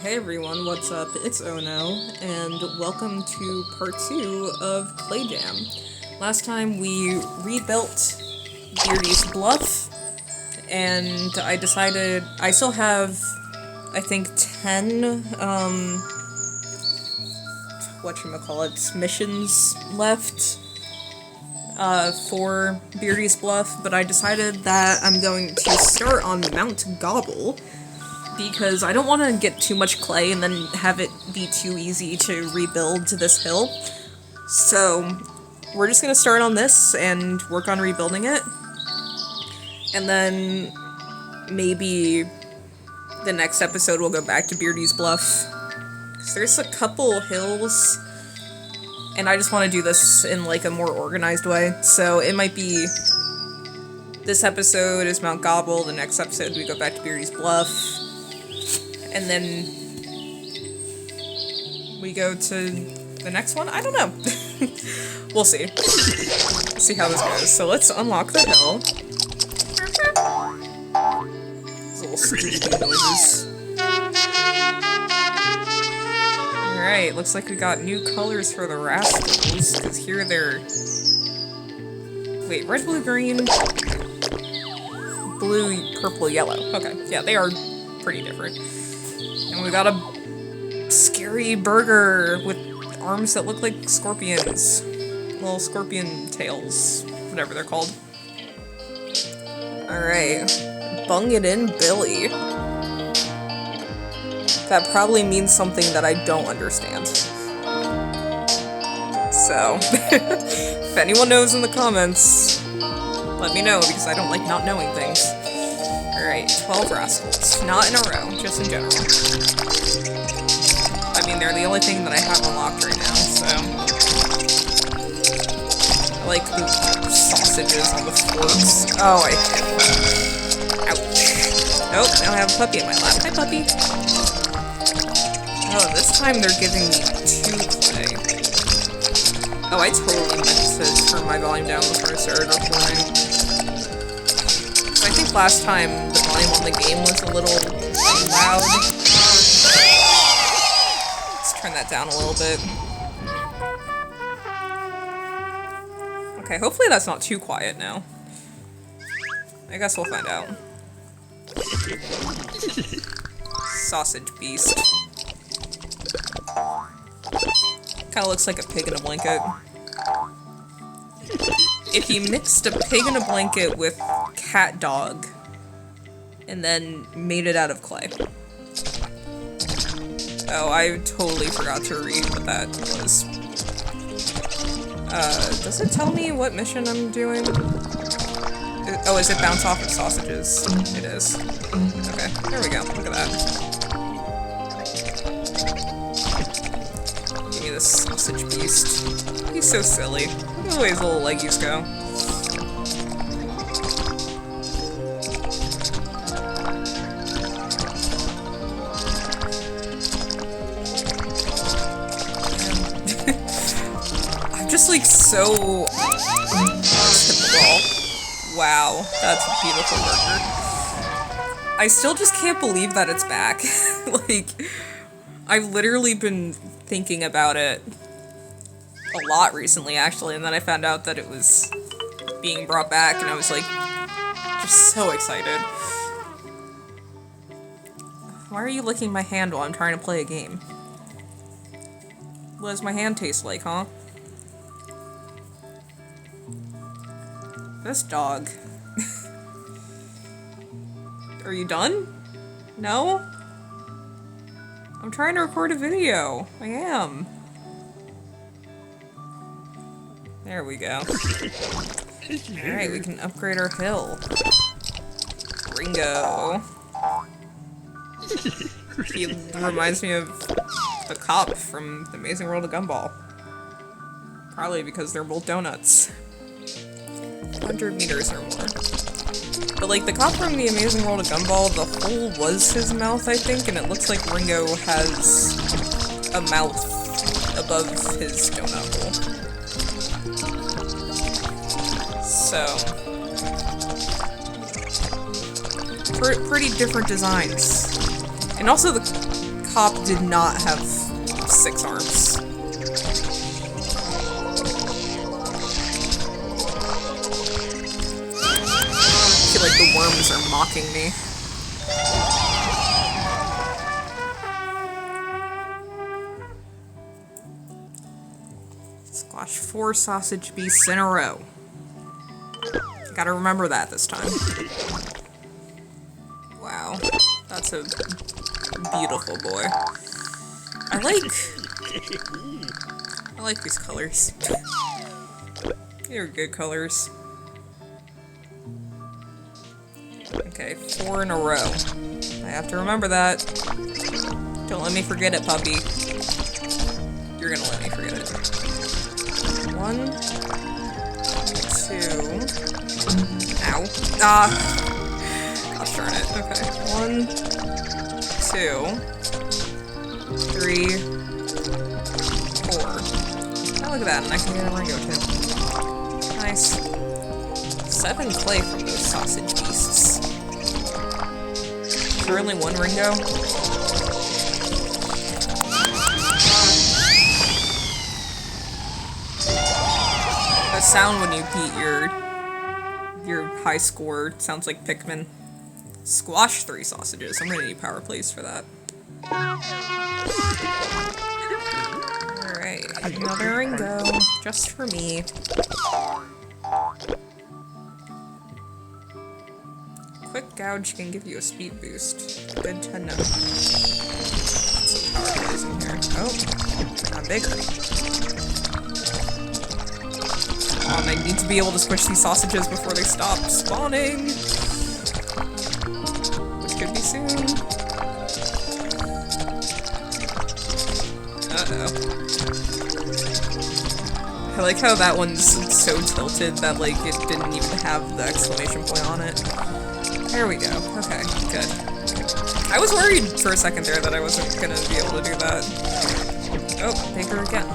Hey everyone, what's up? It's Ono, and welcome to part 2 of Clay Jam. Last time we rebuilt Beardy's Bluff, and I decided I still have, I think, 10, missions left, for Beardy's Bluff, but I decided that I'm going to start on Mount Gobble, because I don't want to get too much clay and then have it be too easy to rebuild to this hill. So we're just going to start on this and work on rebuilding it. And then maybe the next episode we'll go back to Beardy's Bluff. 'Cause there's a couple hills, and I just want to do this in like a more organized way. So it might be this episode is Mount Gobble, the next episode we go back to Beardy's Bluff. And then we go to the next one? I don't know. We'll see. See how this goes. So let's unlock the hill. These little squeaky noises. Alright, looks like we got new colors for the rascals, because here they're... Wait, red, blue, green... Blue, purple, yellow. Okay, yeah, they are pretty different. And we got a scary burger with arms that look like scorpions. Little scorpion tails. Whatever they're called. Alright. Bung it in, Billy. That probably means something that I don't understand. So, if anyone knows in the comments, let me know, because I don't like not knowing things. Alright, 12 rascals. Not in a row, just in general. I mean, they're the only thing that I have unlocked right now, so... I like the sausages on the forks. Oh, I hate that. Ouch. Nope, now I have a puppy in my lap. Hi, puppy! Oh, this time they're giving me 2 clay. Oh, I totally meant to turn my volume down before I started recording. I think last time the volume on the game was a little loud. Let's turn that down a little bit. Okay, hopefully that's not too quiet now. I guess we'll find out. Sausage beast. Kinda looks like a pig in a blanket. If you mixed a pig in a blanket with cat dog and then made it out of clay. Oh, I totally forgot to read what that was. Does it tell me what mission I'm doing? Oh, is it bounce off of sausages? It is. Okay, there we go. Look at that. Give me this sausage beast. He's so silly. Look at the way his little leggies go. I'm just like so typical. Wow, that's a beautiful burger. I still just can't believe that it's back. Like, I've literally been thinking about it a lot recently, actually, and then I found out that it was being brought back, and I was like, just so excited. Why are you licking my hand while I'm trying to play a game? What does my hand taste like, huh? This dog. Are you done? No? I'm trying to record a video. I am. There we go. Alright, we can upgrade our hill. Ringo. He reminds me of the cop from The Amazing World of Gumball. Probably because they're both donuts. 100 meters or more. But like, the cop from The Amazing World of Gumball, the hole was his mouth, I think, and it looks like Ringo has a mouth above his donut hole. So... pretty different designs. And also the top did not have 6 arms. I feel like the worms are mocking me. Squash 4 sausage beasts in a row. Gotta remember that this time. Wow, that's a beautiful boy. I like these colors. They're good colors. Okay, 4 in a row. I have to remember that. Don't let me forget it, puppy. You're gonna let me forget it. 1, 2. Ow. Gosh darn it. Okay. 1, 2, 3, 4. Oh, look at that, and I can get a Ringo too. Nice. 7 clay from those sausage beasts. Is there only 1 Ringo? The sound when you beat your high score sounds like Pikmin. Squash 3 sausages. I'm gonna need power plays for that. Alright, another Ringo. Just for me. Quick gouge can give you a speed boost. Good to know. Some power plays in here. Oh, not bigger. I need to be able to squish these sausages before they stop spawning. Which could be soon. Uh-oh. I like how that one's so tilted that, like, it didn't even have the exclamation point on it. There we go. Okay, good. I was worried for a second there that I wasn't gonna be able to do that. Oh, bigger again.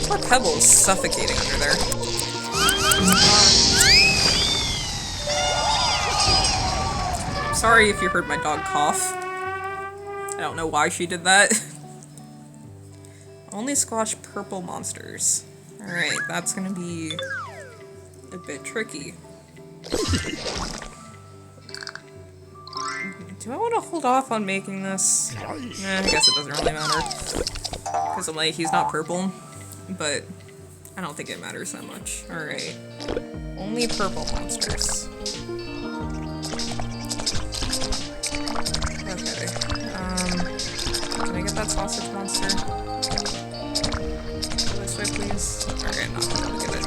Poor Pebble's suffocating under there. Sorry if you heard my dog cough. I don't know why she did that. Only squash purple monsters. Alright, that's gonna be a bit tricky. Do I want to hold off on making this? I guess it doesn't really matter. Because I'm like, he's not purple. But I don't think it matters that much. Alright. Only purple monsters. Okay. Can I get that sausage monster? Go this way, please. Alright, I'm not gonna get it.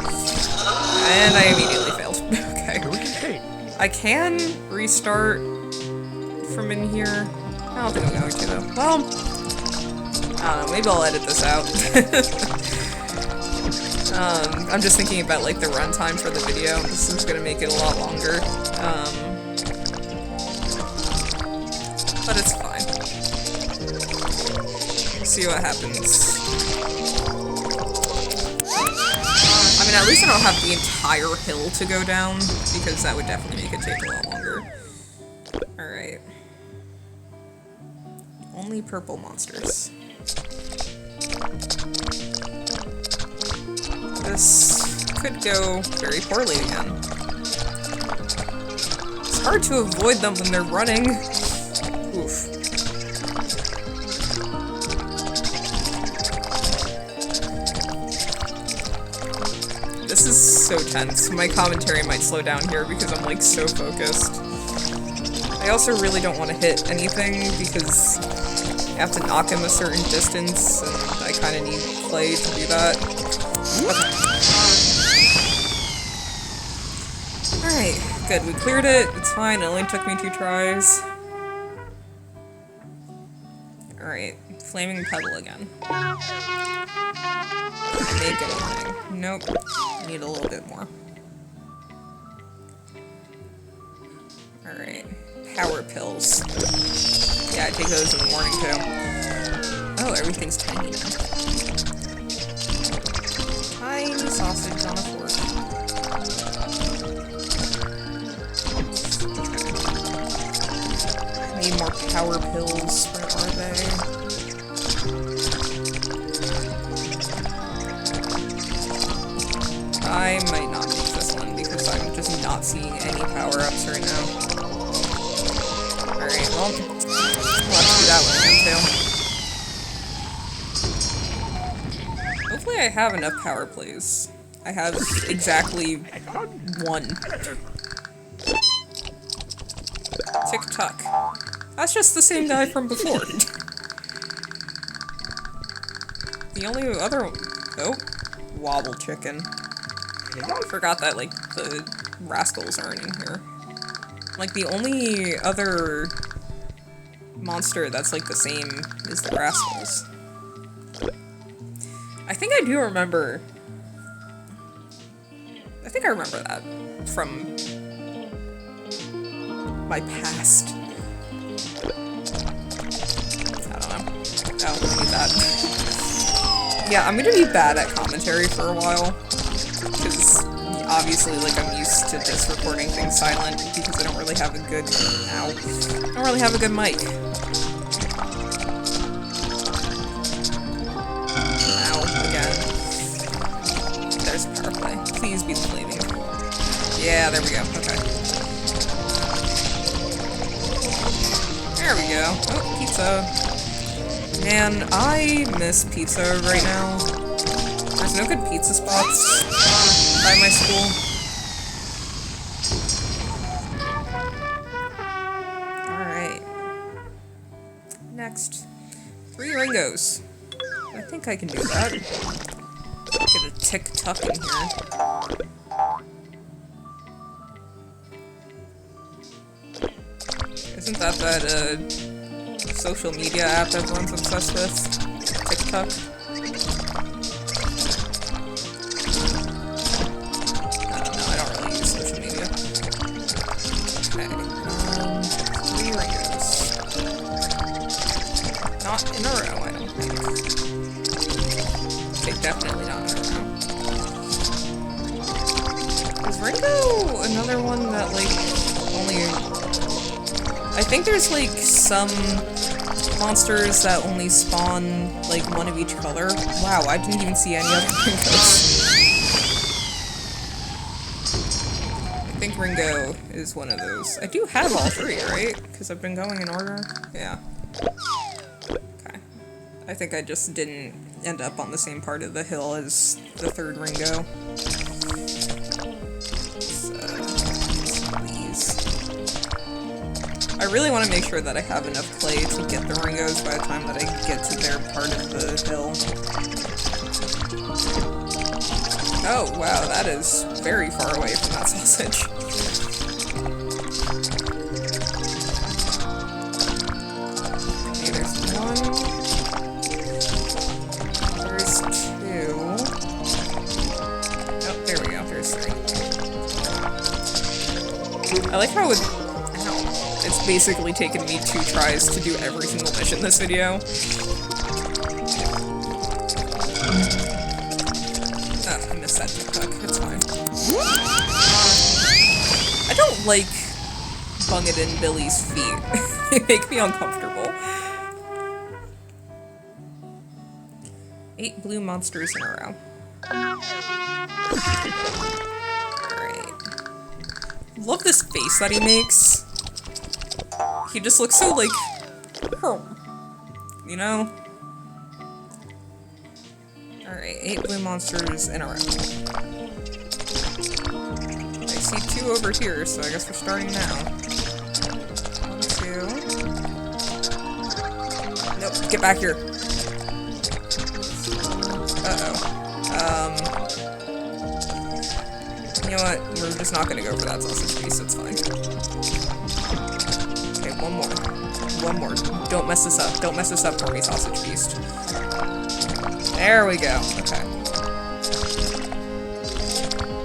And I immediately failed. Okay. I can restart from in here. I don't think I'm going to, though. Well, I don't know, maybe I'll edit this out. I'm just thinking about, like, the runtime for the video. This is gonna make it a lot longer. But it's fine. We'll see what happens. I mean, at least I don't have the entire hill to go down, because that would definitely make it take a lot longer. Alright. Only purple monsters. This could go very poorly again. It's hard to avoid them when they're running. Oof. This is so tense. My commentary might slow down here because I'm, like, so focused. I also really don't want to hit anything because I have to knock him a certain distance, and I kind of need clay to do that. Okay. Alright, good. We cleared it. It's fine. It only took me 2 tries. Alright, flaming pebble again. Make anything. Nope. Need a little bit more. Alright. Power pills. Yeah, I take those in the morning too. Oh, everything's tiny now. Tiny sausage on a fork. I need more power pills. Where are they? I might not make this one because I'm just not seeing any power-ups right now. Alright, well, we'll have to do that one again too. Hopefully I have enough power plays. I have exactly one. Tick-tock. That's just the same guy from before. The only other... Oh. Wobble chicken. I forgot that, like, the rascals aren't in here. Like, the only other monster that's, like, the same is the rascals. I think I do remember... I think I remember that from my past. I don't know. Oh, I need that. Yeah, I'm gonna be bad at commentary for a while. Because obviously, like, I'm used to just recording things silent because I don't really have a good... Ow. I don't really have a good mic. Ow, again. There's power play. Please be the flaming. Yeah, there we go. Okay. There we go. Oh, pizza. Man, I miss pizza right now. There's no good pizza spots by my school. Alright. Next. 3 Ringos. I think I can do that. Get a tick-tuck in here. Isn't that social media app everyone's obsessed with? TikTok? I don't know, I don't really use social media. Okay, 3 Ringos. Not in a row, I don't think. Okay, definitely not in a row. Is Ringo another one that, like, only... I think there's, like, some monsters that only spawn, like, one of each color. Wow, I didn't even see any other Ringos. I think Ringo is one of those. I do have all 3, right? Because I've been going in order. Yeah. Okay. I think I just didn't end up on the same part of the hill as the 3rd Ringo. I really want to make sure that I have enough clay to get the Ringos by the time that I get to their part of the hill. Oh, wow, that is very far away from that sausage. Okay, there's 1. There's 2. Oh, there we go, there's 3. I like how it's basically taken me 2 tries to do every single mission in this video. Oh, I missed that TikTok. It's fine. I don't like Bungit and Billy's feet. They make me uncomfortable. 8 blue monsters in a row. Alright. Love this face that he makes. He just looks so, like, you know? Alright, 8 blue monsters in a row. I see 2 over here, so I guess we're starting now. 1, 2. Nope, get back here. Uh-oh. You know what? We're just not gonna go for that sausage piece, it's fine. One more. One more. Don't mess this up. Don't mess this up for me, Sausage Beast. There we go. Okay.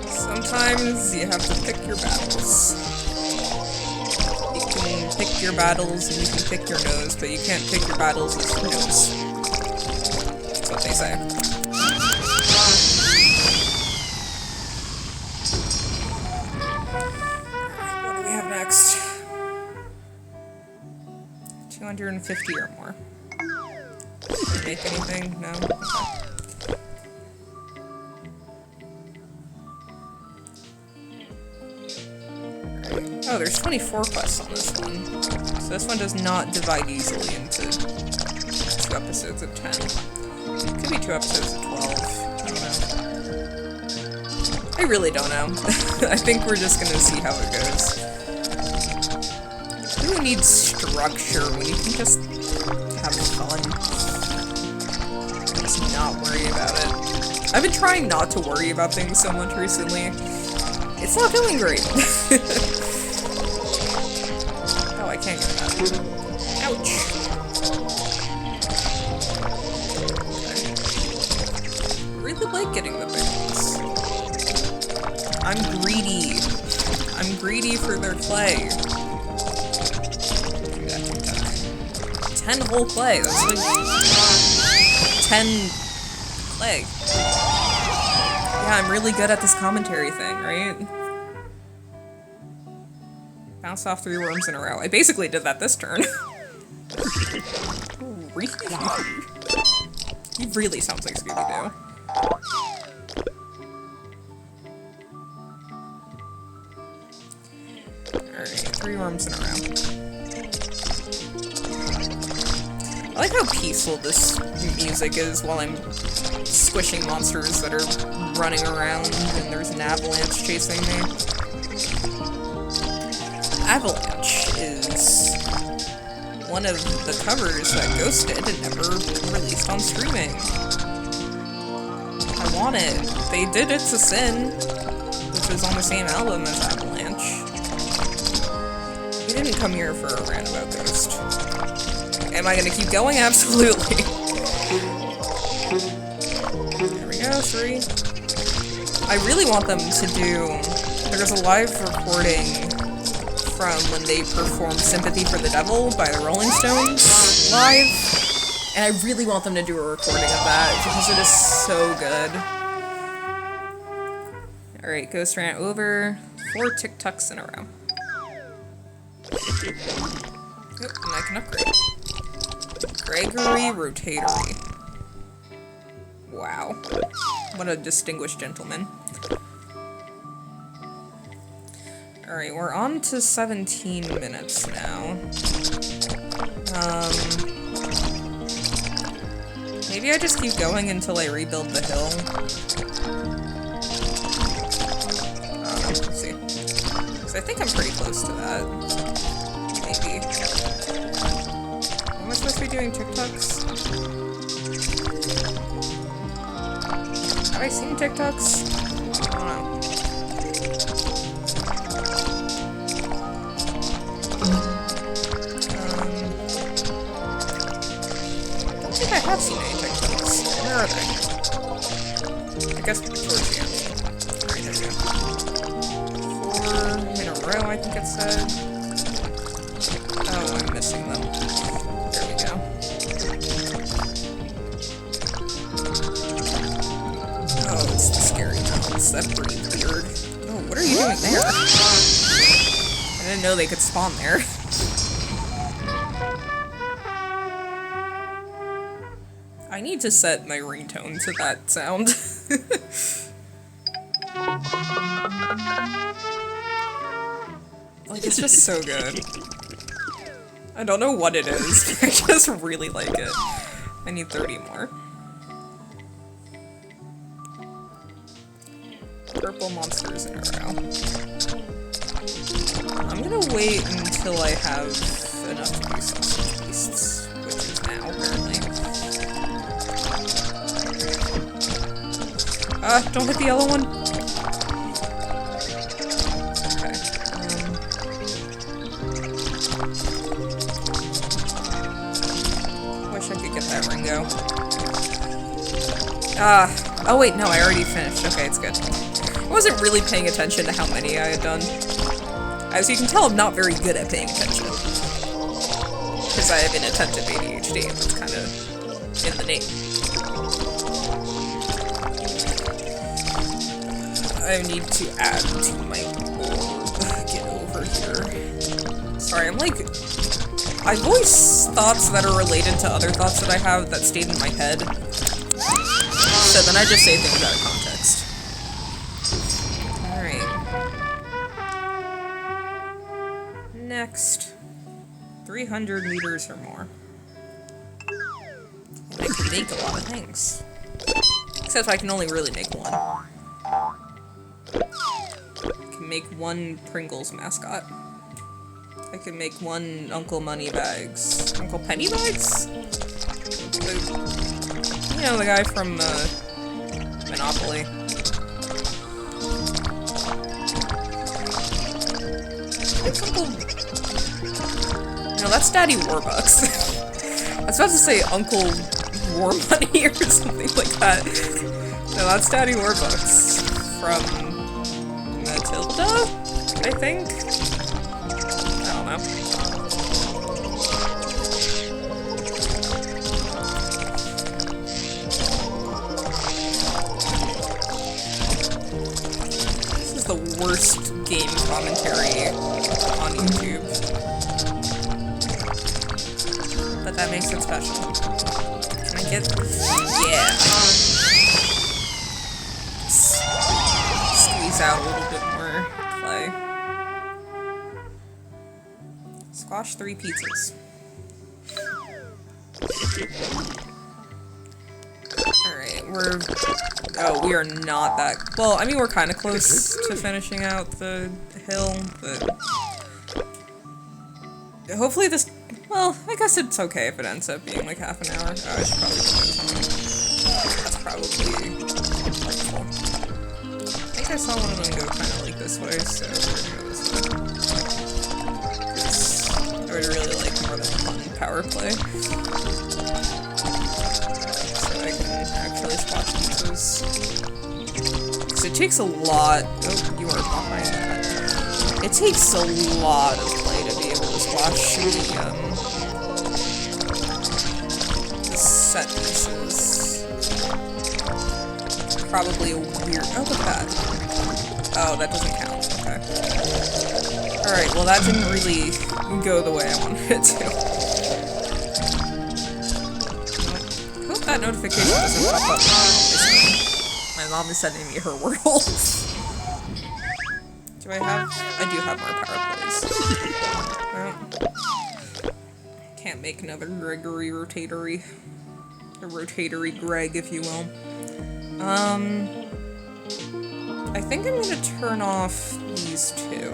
Sometimes you have to pick your battles. You can pick your battles and you can pick your nose, but you can't pick your battles as your nose. That's what they say. What do we have next? 250 or more. Did I make anything? No? Okay. Oh, there's 24 quests on this one. So this one does not divide easily into 2 episodes of 10. It could be 2 episodes of 12. I don't know. I really don't know. I think we're just gonna see how it goes. Who needs structure when you can just have fun? Just not worry about it. I've been trying not to worry about things so much recently. It's not going great. Oh, I can't get that. Ouch. I really like getting the big ones. I'm greedy. I'm greedy for their clay. 10 whole clay. That's like 10 clay. Yeah, I'm really good at this commentary thing, right? Bounce off 3 worms in a row. I basically did that this turn. Really? He really sounds like Scooby-Doo. Alright, 3 worms in a row. I like how peaceful this music is while I'm squishing monsters that are running around and there's an avalanche chasing me. Avalanche is one of the covers that Ghost did and never released on streaming. I want it. They did It's a Sin, which was on the same album as Avalanche. He didn't come here for a rant about Ghost. Am I gonna keep going? Absolutely. There we go, 3. I really want them to do... There's a live recording from when they performed Sympathy for the Devil by the Rolling Stones live. And I really want them to do a recording of that because it is so good. Alright, Ghost Rant over. 4 TikToks in a row. Yep, and I can upgrade. Gregory Rotatory. Wow. What a distinguished gentleman. Alright, we're on to 17 minutes now. Maybe I just keep going until I rebuild the hill. Let's see. Because I think I'm pretty close to that. Maybe. Am I supposed to be doing TikToks? Have I seen TikToks? I don't know. I don't think I have seen any TikToks. Where are they? I guess towards the end. Alright, there we go. 4 in a row, I think it said. Oh, I'm missing them. There we go. Oh, it's the scary mouths that breathe weird. Oh, what are you doing there? I didn't know they could spawn there. I need to set my ringtone to that sound. Like, it's just so good. I don't know what it is, I just really like it. I need 30 more. Purple monsters in a row. I'm gonna wait until I have enough to do sausage beasts, which is now, apparently. Don't hit the yellow one. Okay. Wish I could get that Ringo. Oh wait, no, I already finished. Okay, it's good. I wasn't really paying attention to how many I had done. As you can tell, I'm not very good at paying attention. Because I have inattentive ADHD, and that's kind of in the name. I need to add to my orb. Get over here. Sorry, I'm like I voice thoughts that are related to other thoughts that I have that stayed in my head. So then I just say things out of context. Alright. Next. 300 meters or more. And I can make a lot of things. Except I can only really make one. I can make one Pringles mascot. I can make one Uncle Moneybags. Uncle Pennybags? You know, the guy from, Monopoly. It's Uncle... No, that's Daddy Warbucks. I was about to say Uncle War Money or something like that. No, that's Daddy Warbucks from Matilda, I think? I don't know. This is the worst game commentary on YouTube. But that makes it special. Can I get... Yeah. Squeeze out a little bit more clay. Squash 3 pizzas. Alright, we're... Oh, we are not that... Well, I mean, we're kind of close to finishing out the hill, but... Hopefully this... Well, I guess it's okay if it ends up being like half an hour. Oh, I should probably put those on. That's probably helpful. I think I saw one of them go kind of like this way, so we're gonna go this way. Because I would really like more than one power play. So I can actually squash pizzas. Because it takes a lot... Oh, you are behind that. It takes a lot of play to be able to squash the set pieces. Probably a weird... Oh, look at that. Oh, that doesn't count. Okay. Alright, well that didn't really go the way I wanted it to. I hope that notification doesn't pop up. My mom is sending me her Wordle. Do I have... I do have more power plays. Well, can't make another Gregory rotatory. A rotatory Greg, if you will. I think I'm gonna turn off these two.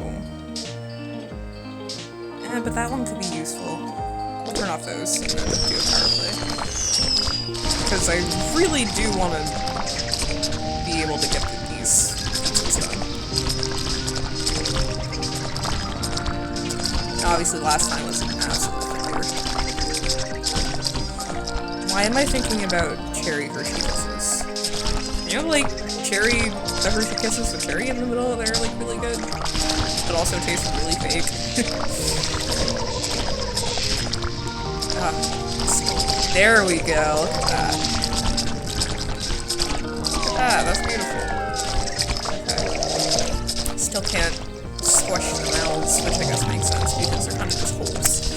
But that one could be useful. I'll turn off those and then do a power play. Because I really do want to be able to get these pizzas done. Obviously last time was an absolute failure. Why am I thinking about cherry Hershey Kisses? You know, like, the Hershey Kisses with cherry in the middle, they're, like, really good. But also taste really fake. There we go. Look at that. Look at that, that's beautiful. Okay. Still can't squish the mouths, which I guess makes sense because they're kind of just holes.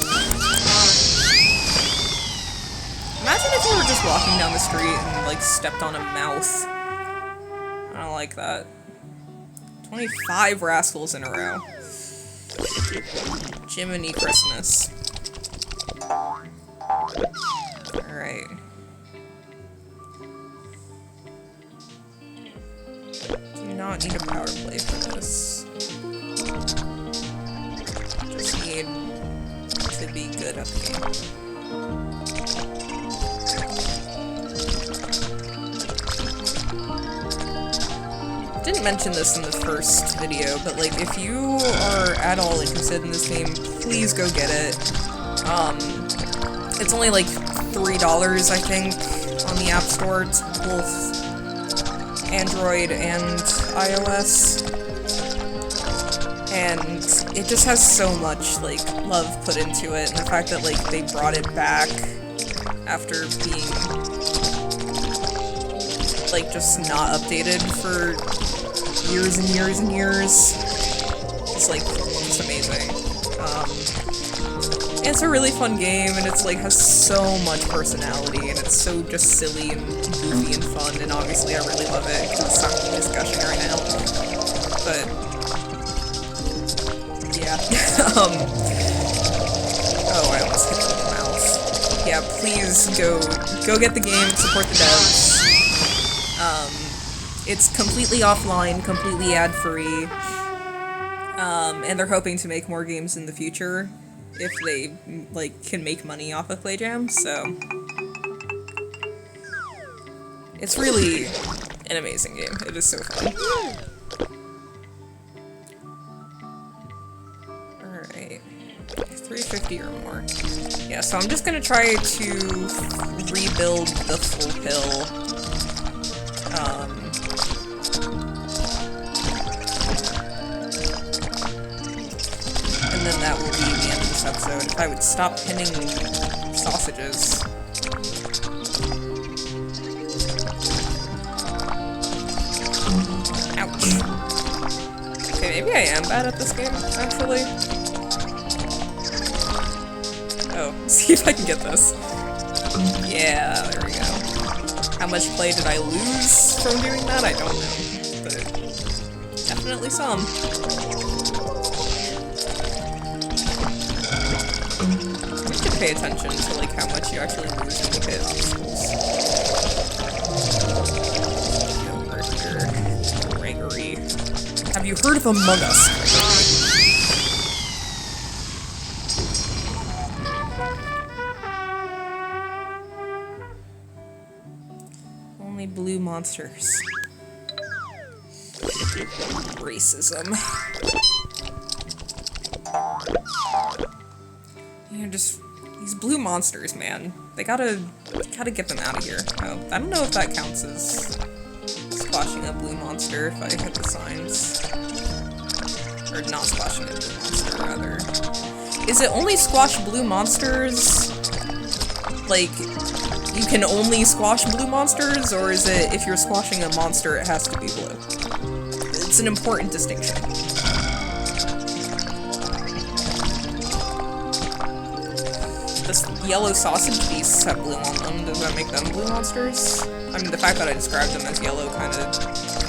Imagine if you were just walking down the street and, like, stepped on a mouth. I don't like that. 25 rascals in a row. Jiminy Christmas. Alright. Do not need a power play for this. Just need to be good at the game. Didn't mention this in the first video, but like if you are at all interested in this game, please go get it. It's only like $3, I think, on the App Store. It's both Android and iOS. And it just has so much like love put into it, and the fact that like they brought it back after being like just not updated for years and years and years. It's like just amazing. It's a really fun game, and it's like has so much personality, and it's so just silly and goofy and fun, and obviously I really love it because it's something discussion right now. But yeah, oh, I almost hit the mouse. Yeah, please go get the game, support the devs. It's completely offline, completely ad-free, and they're hoping to make more games in the future if they, like, can make money off of Playjam, so it's really an amazing game. It is so fun. Alright. 350 or more. Yeah, so I'm just gonna try to rebuild the full pill. And then that will be the end of this episode. If I would stop pinning sausages. Ouch. Okay, maybe I am bad at this game, actually. Oh, see if I can get this. Yeah, there we go. How much play did I lose from doing that? I don't know. But definitely some. You should pay attention to like how much you actually lose when you hit obstacles. Over here. Gregory. Have you heard of Among Us, Gregory? Only blue monsters. Racism. You're just these blue monsters, man. They gotta get them out of here. Oh, I don't know if that counts as squashing a blue monster if I hit the signs. Or not squashing a blue monster, rather. Is it only squash blue monsters? Like, you can only squash blue monsters, or is it if you're squashing a monster, it has to be blue? It's an important distinction. This yellow sausage beasts have blue on them. Does that make them blue monsters? I mean, the fact that I described them as yellow kind of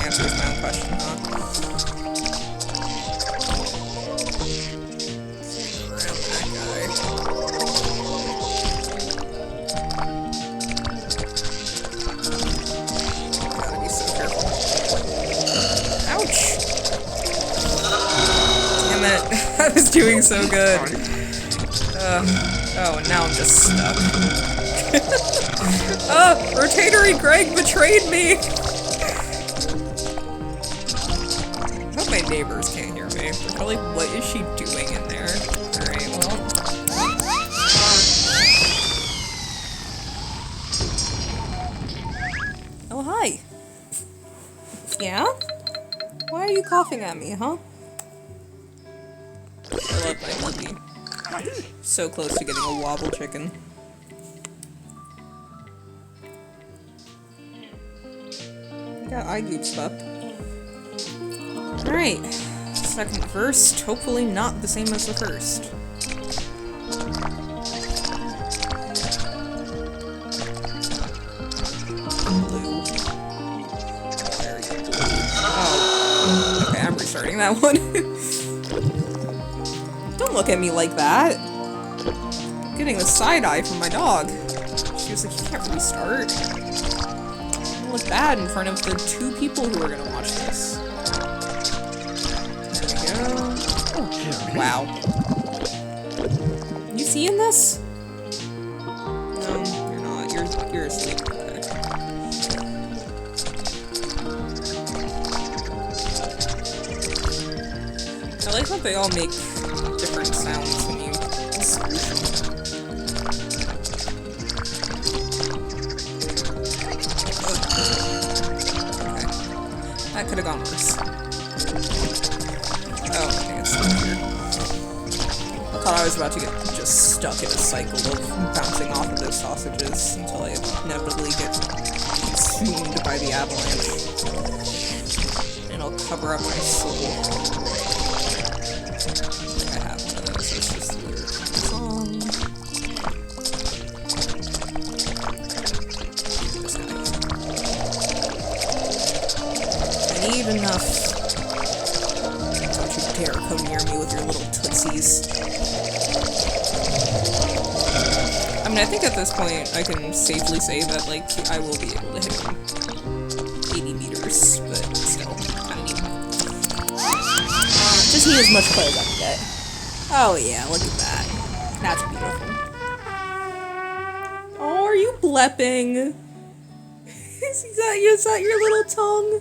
answers my own question, huh? I was doing so good. Oh, and now I'm just stuck. Oh, Rotatory Greg betrayed me! I hope my neighbors can't hear me. They're probably, what is she doing in there? Alright, well. Oh, hi. Yeah? Why are you coughing at me, huh? I love my puppy. So close to getting a wobble chicken. Got eye goops up. Alright. Second verse, hopefully not the same as the first. Blue. Very blue. Oh. Okay, I'm restarting that one. Don't look at me like that. I'm getting the side eye from my dog. She was like, you can't restart. Don't look bad in front of the 2 people who are gonna watch this. There we go. Oh, wow. You seeing this? No, you're not. You're asleep. Okay. I like that they all make different sounds when you squish them. Okay. That could have gone worse. Oh, okay, it's stuck here. I thought I was about to get just stuck in a cycle of bouncing off of those sausages until I inevitably get consumed by the avalanche. And I'll cover up my soul. It's just a lyric song. it enough. Don't you dare come near me with your little tootsies. I mean, I think at this point I can safely say that, like, I will be able to hit him 80 meters, but still, kind of neat. Just need as much play as I can get. Oh yeah, look at that. That's beautiful. Oh, are you blepping? Is that your little tongue?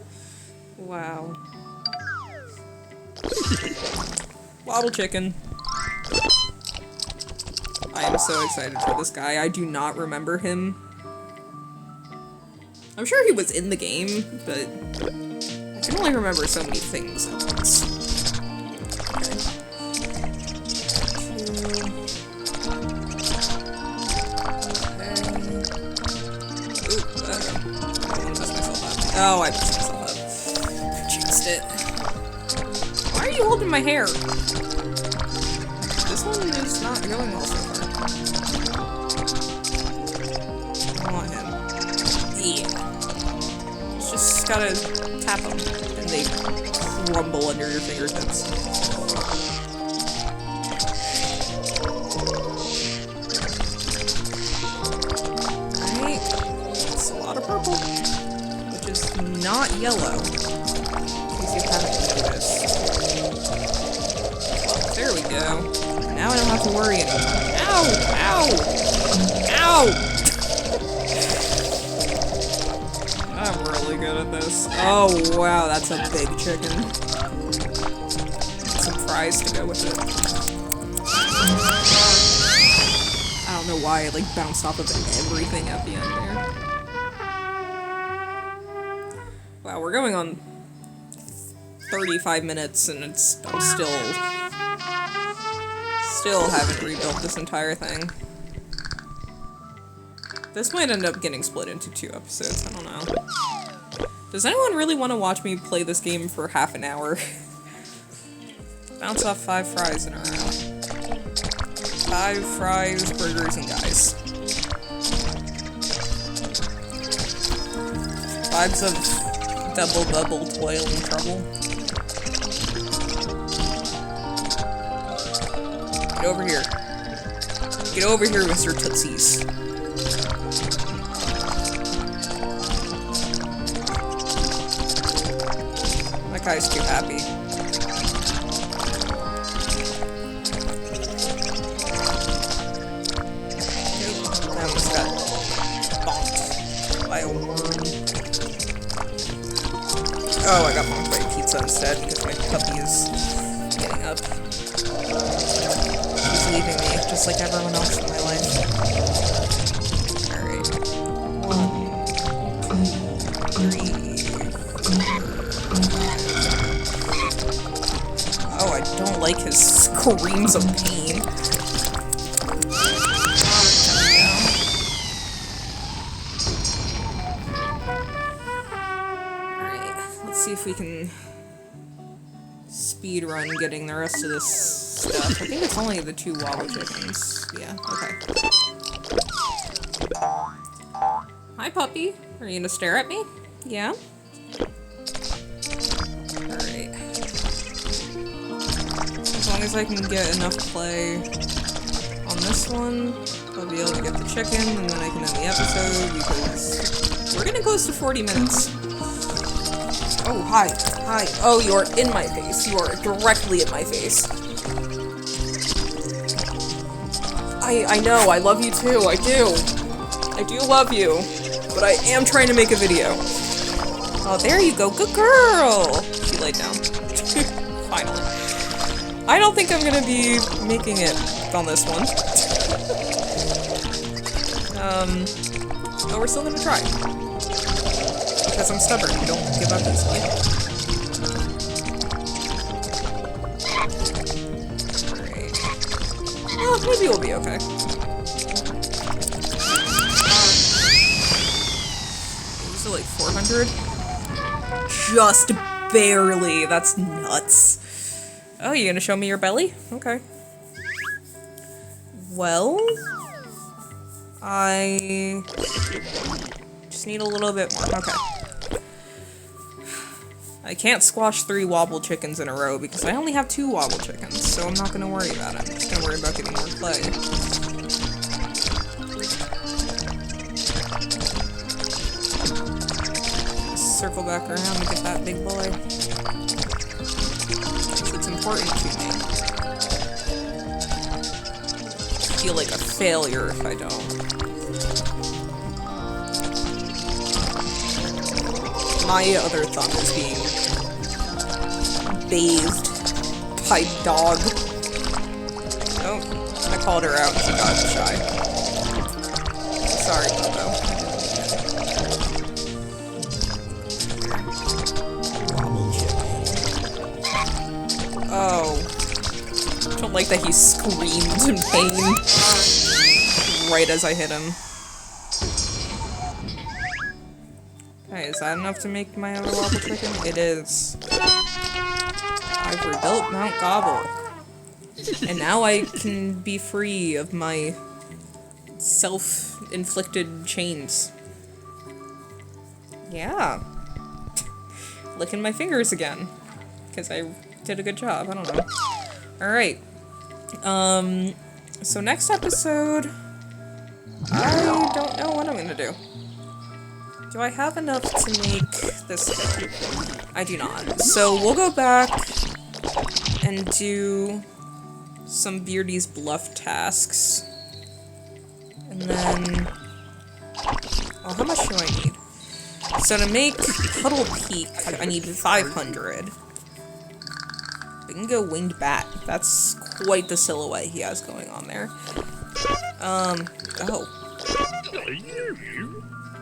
Wow. Wobble chicken. I am so excited for this guy. I do not remember him. I'm sure he was in the game, but I can only remember so many things at once. Oh, I messed myself up. I jinxed it. Why are you holding my hair? This one is not going well so far. I want him. Yeah. Just gotta tap them, and they crumble under your fingertips. Alright. That's a lot of purple. Which is not yellow. In case you haven't noticed. Well, there we go. Now I don't have to worry anymore. Ow! Ow! Ow! I'm really good at this. Oh, wow, that's a big chicken. Some fries to go with it. I don't know why it, like, bounced off of everything at the end there. Wow, we're going on 35 minutes and I'm still haven't rebuilt this entire thing. This might end up getting split into 2 episodes, I don't know. Does anyone really want to watch me play this game for half an hour? Bounce off 5 fries in a row. 5 fries, burgers, and guys. Vibes of double bubble toil and trouble. Get over here. Get over here, Mr. Tootsies. That guy's too happy. Nope. I almost got bonked by a worm. Oh, I got bonked by a pizza instead because my puppy is getting up. He's leaving me, just like everyone else in my life. Alright. 1, 2, 3, 4, 5. Oh, I don't like his screams of pain. See if we can speed run getting the rest of this stuff. I think it's only the 2 wobble chickens. Yeah, okay. Hi, puppy. Are you gonna stare at me? Yeah? Alright. As long as I can get enough play on this one, I'll be able to get the chicken, and then I can end the episode, because we're getting close to 40 minutes. Oh, hi. Hi. Oh, you are in my face. You are directly in my face. I know. I love you too. I do. I do love you. But I am trying to make a video. Oh, there you go. Good girl. She laid down. Finally. I don't think I'm gonna be making it on this one. But we're still gonna try. Because I'm stubborn, you don't give up easily. Alright. Well, maybe we'll be okay. Was it like 400? Just barely, that's nuts. Oh, you gonna show me your belly? Okay. Well, I just need a little bit more. Okay. I can't squash 3 wobble chickens in a row because I only have 2 wobble chickens, so I'm not gonna worry about it. I'm just gonna worry about getting more clay. Circle back around and get that big boy. It's important to me. I feel like a failure if I don't. My other thumb is being bathed by dog. Oh, I called her out and she got shy. Sorry, Bobo. Wobble chicken. Oh. I don't like that he screamed in pain right as I hit him. Okay, is that enough to make my other wobble chicken? It is. I've rebuilt Mount Gobble. And now I can be free of my self-inflicted chains. Yeah. Licking my fingers again. Because I did a good job, I don't know. Alright. So next episode... I don't know what I'm gonna do. Do I have enough to make this hill? I do not. So we'll go back and do some Beardy's Bluff tasks. And then... well, how much do I need? So to make Puddle Peak, I need 500. We can go Winged Bat. That's quite the silhouette he has going on there. Oh.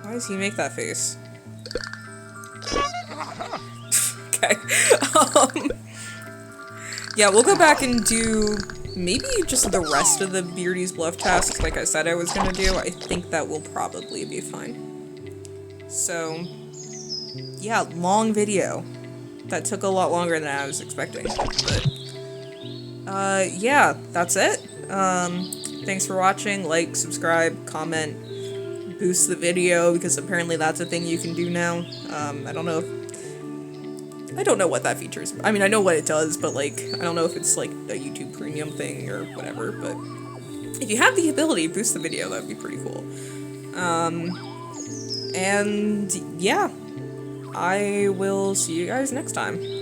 Why does he make that face? Okay. Yeah, we'll go back and do maybe just the rest of the Beardy's Bluff tasks like I said I was gonna do. I think that will probably be fine. So, yeah, long video. That took a lot longer than I was expecting. But, yeah, that's it. Thanks for watching. Like, subscribe, comment, boost the video, because apparently that's a thing you can do now. I don't know what that feature is. I mean, I know what it does, but, like, I don't know if it's, like, a YouTube premium thing or whatever, but if you have the ability, boost the video, that would be pretty cool. And, yeah, I will see you guys next time.